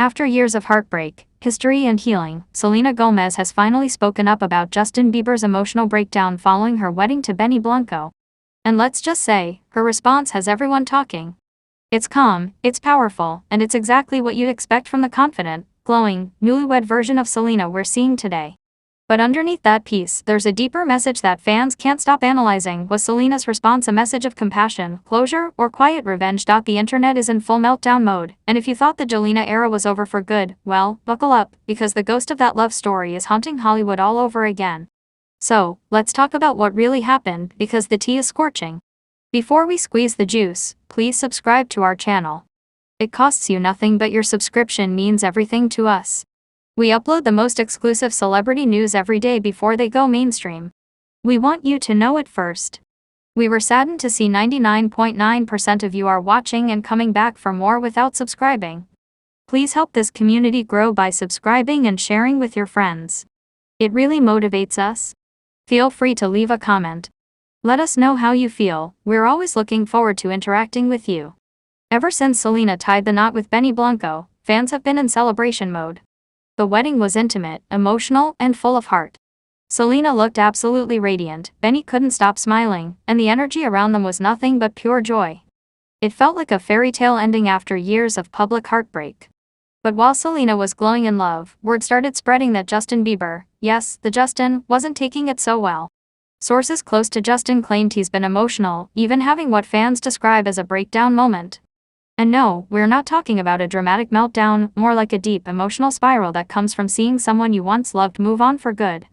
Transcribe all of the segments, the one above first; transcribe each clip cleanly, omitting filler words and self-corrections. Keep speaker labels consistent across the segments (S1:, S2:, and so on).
S1: After years of heartbreak, history and healing, Selena Gomez has finally spoken up about Justin Bieber's emotional breakdown following her wedding to Benny Blanco. And let's just say, her response has everyone talking. It's calm, it's powerful, and it's exactly what you'd expect from the confident, glowing, newlywed version of Selena we're seeing today. But underneath that piece, there's a deeper message that fans can't stop analyzing. Was Selena's response a message of compassion, closure, or quiet revenge? The internet is in full meltdown mode, and if you thought the Jelena era was over for good, well, buckle up, because the ghost of that love story is haunting Hollywood all over again. So, let's talk about what really happened, because the tea is scorching. Before we squeeze the juice, please subscribe to our channel. It costs you nothing, but your subscription means everything to us. We upload the most exclusive celebrity news every day before they go mainstream. We want you to know it first. We were saddened to see 99.9% of you are watching and coming back for more without subscribing. Please help this community grow by subscribing and sharing with your friends. It really motivates us. Feel free to leave a comment. Let us know how you feel. We're always looking forward to interacting with you. Ever since Selena tied the knot with Benny Blanco, fans have been in celebration mode. The wedding was intimate, emotional, and full of heart. Selena looked absolutely radiant, Benny couldn't stop smiling, and the energy around them was nothing but pure joy. It felt like a fairy tale ending after years of public heartbreak. But while Selena was glowing in love, word started spreading that Justin Bieber, yes, the Justin, wasn't taking it so well. Sources close to Justin claimed he's been emotional, even having what fans describe as a breakdown moment. And no, we're not talking about a dramatic meltdown, more like a deep emotional spiral that comes from seeing someone you once loved move on for good.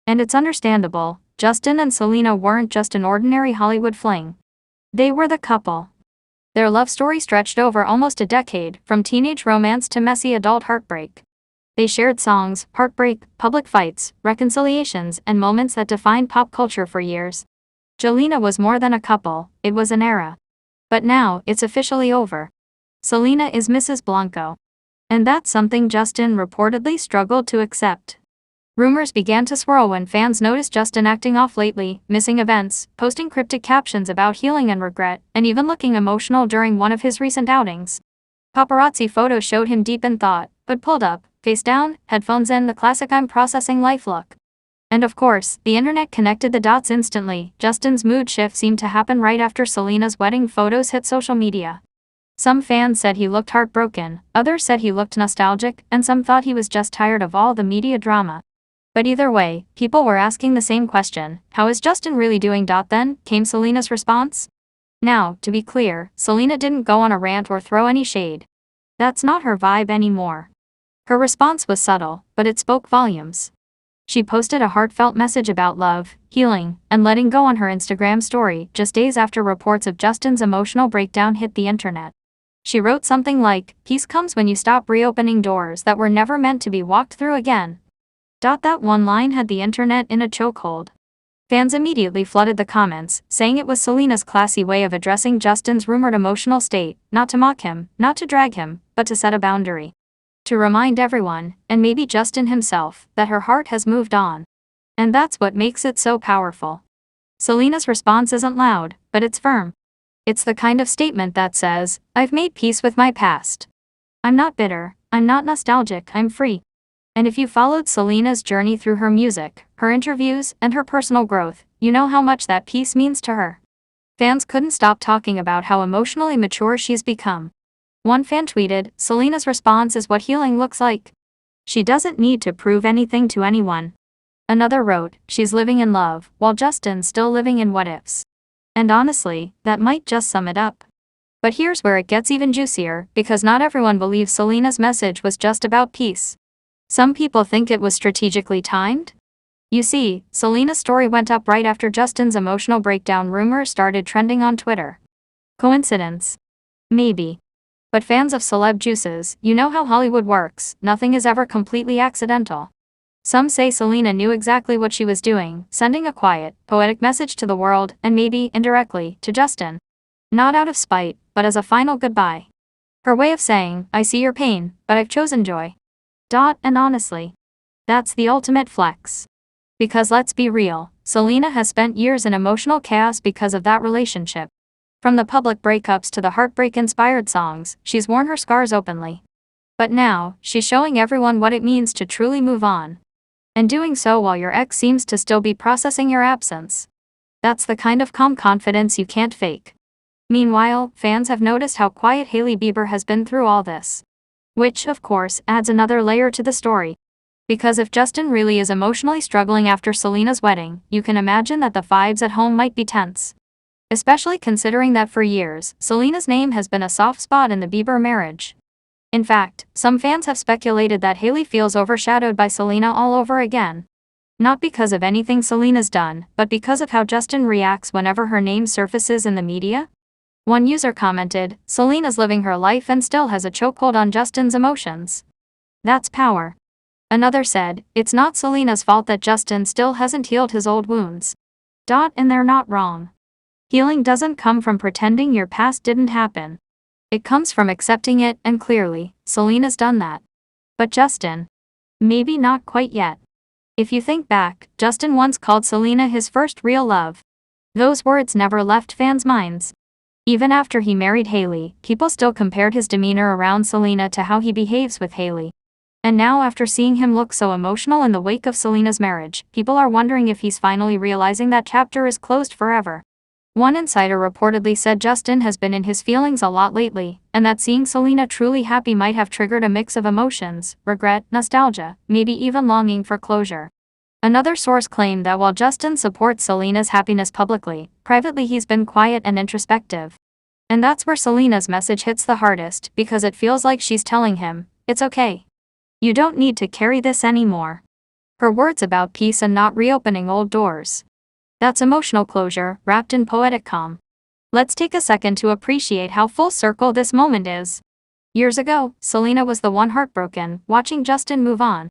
S1: And it's understandable, Justin and Selena weren't just an ordinary Hollywood fling. They were the couple. Their love story stretched over almost a decade, from teenage romance to messy adult heartbreak. They shared songs, heartbreak, public fights, reconciliations, and moments that defined pop culture for years. Jelena was more than a couple, it was an era. But now, it's officially over. Selena is Mrs. Blanco. And that's something Justin reportedly struggled to accept. Rumors began to swirl when fans noticed Justin acting off lately, missing events, posting cryptic captions about healing and regret, and even looking emotional during one of his recent outings. Paparazzi photos showed him deep in thought, but pulled up, face down, headphones in, the classic "I'm processing life" look. And of course, the internet connected the dots instantly. Justin's mood shift seemed to happen right after Selena's wedding photos hit social media. Some fans said he looked heartbroken, others said he looked nostalgic, and some thought he was just tired of all the media drama. But either way, people were asking the same question: how is Justin really doing? Then came Selena's response. Now, to be clear, Selena didn't go on a rant or throw any shade. That's not her vibe anymore. Her response was subtle, but it spoke volumes. She posted a heartfelt message about love, healing, and letting go on her Instagram story just days after reports of Justin's emotional breakdown hit the internet. She wrote something like, "Peace comes when you stop reopening doors that were never meant to be walked through again." That one line had the internet in a chokehold. Fans immediately flooded the comments, saying it was Selena's classy way of addressing Justin's rumored emotional state, not to mock him, not to drag him, but to set a boundary. To remind everyone, and maybe Justin himself, that her heart has moved on. And that's what makes it so powerful. Selena's response isn't loud, but it's firm. It's the kind of statement that says, "I've made peace with my past. I'm not bitter, I'm not nostalgic, I'm free." And if you followed Selena's journey through her music, her interviews, and her personal growth, you know how much that peace means to her. Fans couldn't stop talking about how emotionally mature she's become. One fan tweeted, "Selena's response is what healing looks like. She doesn't need to prove anything to anyone." Another wrote, "She's living in love, while Justin's still living in what-ifs." And honestly, that might just sum it up. But here's where it gets even juicier, because not everyone believes Selena's message was just about peace. Some people think it was strategically timed. You see, Selena's story went up right after Justin's emotional breakdown rumors started trending on Twitter. Coincidence? Maybe. But fans of Celeb Juices, you know how Hollywood works, nothing is ever completely accidental. Some say Selena knew exactly what she was doing, sending a quiet, poetic message to the world, and maybe, indirectly, to Justin. Not out of spite, but as a final goodbye. Her way of saying, "I see your pain, but I've chosen joy." And honestly, that's the ultimate flex. Because let's be real, Selena has spent years in emotional chaos because of that relationship. From the public breakups to the heartbreak-inspired songs, she's worn her scars openly. But now, she's showing everyone what it means to truly move on. And doing so while your ex seems to still be processing your absence. That's the kind of calm confidence you can't fake. Meanwhile, fans have noticed how quiet Hailey Bieber has been through all this. Which, of course, adds another layer to the story. Because if Justin really is emotionally struggling after Selena's wedding, you can imagine that the vibes at home might be tense. Especially considering that for years, Selena's name has been a soft spot in the Bieber marriage. In fact, some fans have speculated that Hailey feels overshadowed by Selena all over again. Not because of anything Selena's done, but because of how Justin reacts whenever her name surfaces in the media. One user commented, "Selena's living her life and still has a chokehold on Justin's emotions. That's power." Another said, "It's not Selena's fault that Justin still hasn't healed his old wounds." And they're not wrong. Healing doesn't come from pretending your past didn't happen. It comes from accepting it, and clearly, Selena's done that. But Justin? Maybe not quite yet. If you think back, Justin once called Selena his first real love. Those words never left fans' minds. Even after he married Hailey, people still compared his demeanor around Selena to how he behaves with Hailey. And now after seeing him look so emotional in the wake of Selena's marriage, people are wondering if he's finally realizing that chapter is closed forever. One insider reportedly said Justin has been in his feelings a lot lately, and that seeing Selena truly happy might have triggered a mix of emotions, regret, nostalgia, maybe even longing for closure. Another source claimed that while Justin supports Selena's happiness publicly, privately he's been quiet and introspective. And that's where Selena's message hits the hardest, because it feels like she's telling him, "It's okay. You don't need to carry this anymore." Her words about peace and not reopening old doors. That's emotional closure, wrapped in poetic calm. Let's take a second to appreciate how full circle this moment is. Years ago, Selena was the one heartbroken, watching Justin move on.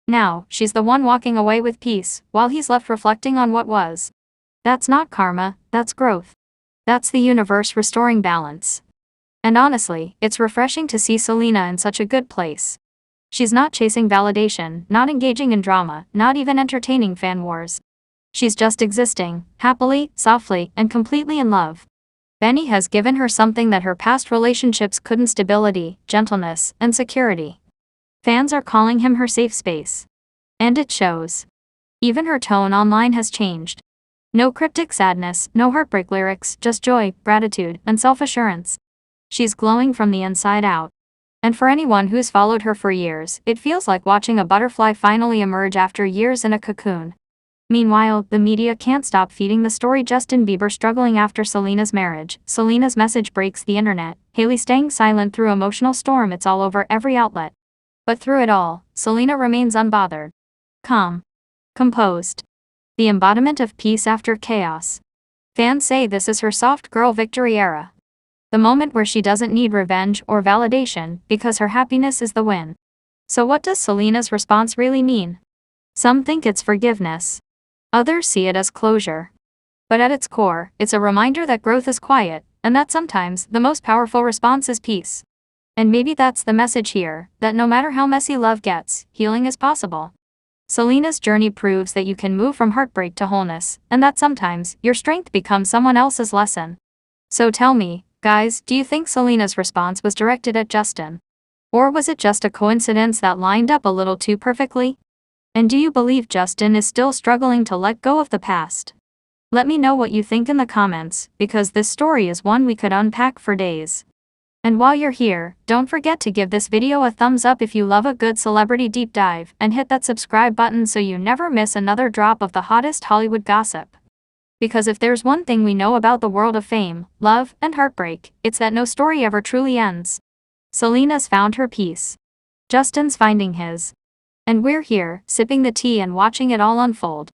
S1: Now, she's the one walking away with peace, while he's left reflecting on what was. That's not karma, that's growth. That's the universe restoring balance. And honestly, it's refreshing to see Selena in such a good place. She's not chasing validation, not engaging in drama, not even entertaining fan wars. She's just existing, happily, softly, and completely in love. Benny has given her something that her past relationships couldn't: stability, gentleness, and security. Fans are calling him her safe space. And it shows. Even her tone online has changed. No cryptic sadness, no heartbreak lyrics, just joy, gratitude, and self-assurance. She's glowing from the inside out. And for anyone who's followed her for years, it feels like watching a butterfly finally emerge after years in a cocoon. Meanwhile, the media can't stop feeding the story: Justin Bieber struggling after Selena's marriage, Selena's message breaks the internet, Hailey staying silent through emotional storm. It's all over every outlet. But through it all, Selena remains unbothered. Calm. Composed. The embodiment of peace after chaos. Fans say this is her soft girl victory era. The moment where she doesn't need revenge or validation, because her happiness is the win. So what does Selena's response really mean? Some think it's forgiveness. Others see it as closure. But at its core, it's a reminder that growth is quiet, and that sometimes the most powerful response is peace. And maybe that's the message here, that no matter how messy love gets, healing is possible. Selena's journey proves that you can move from heartbreak to wholeness, and that sometimes your strength becomes someone else's lesson. So tell me, guys, do you think Selena's response was directed at Justin? Or was it just a coincidence that lined up a little too perfectly? And do you believe Justin is still struggling to let go of the past? Let me know what you think in the comments, because this story is one we could unpack for days. And while you're here, don't forget to give this video a thumbs up if you love a good celebrity deep dive, and hit that subscribe button so you never miss another drop of the hottest Hollywood gossip. Because if there's one thing we know about the world of fame, love, and heartbreak, it's that no story ever truly ends. Selena's found her peace. Justin's finding his. And we're here, sipping the tea and watching it all unfold.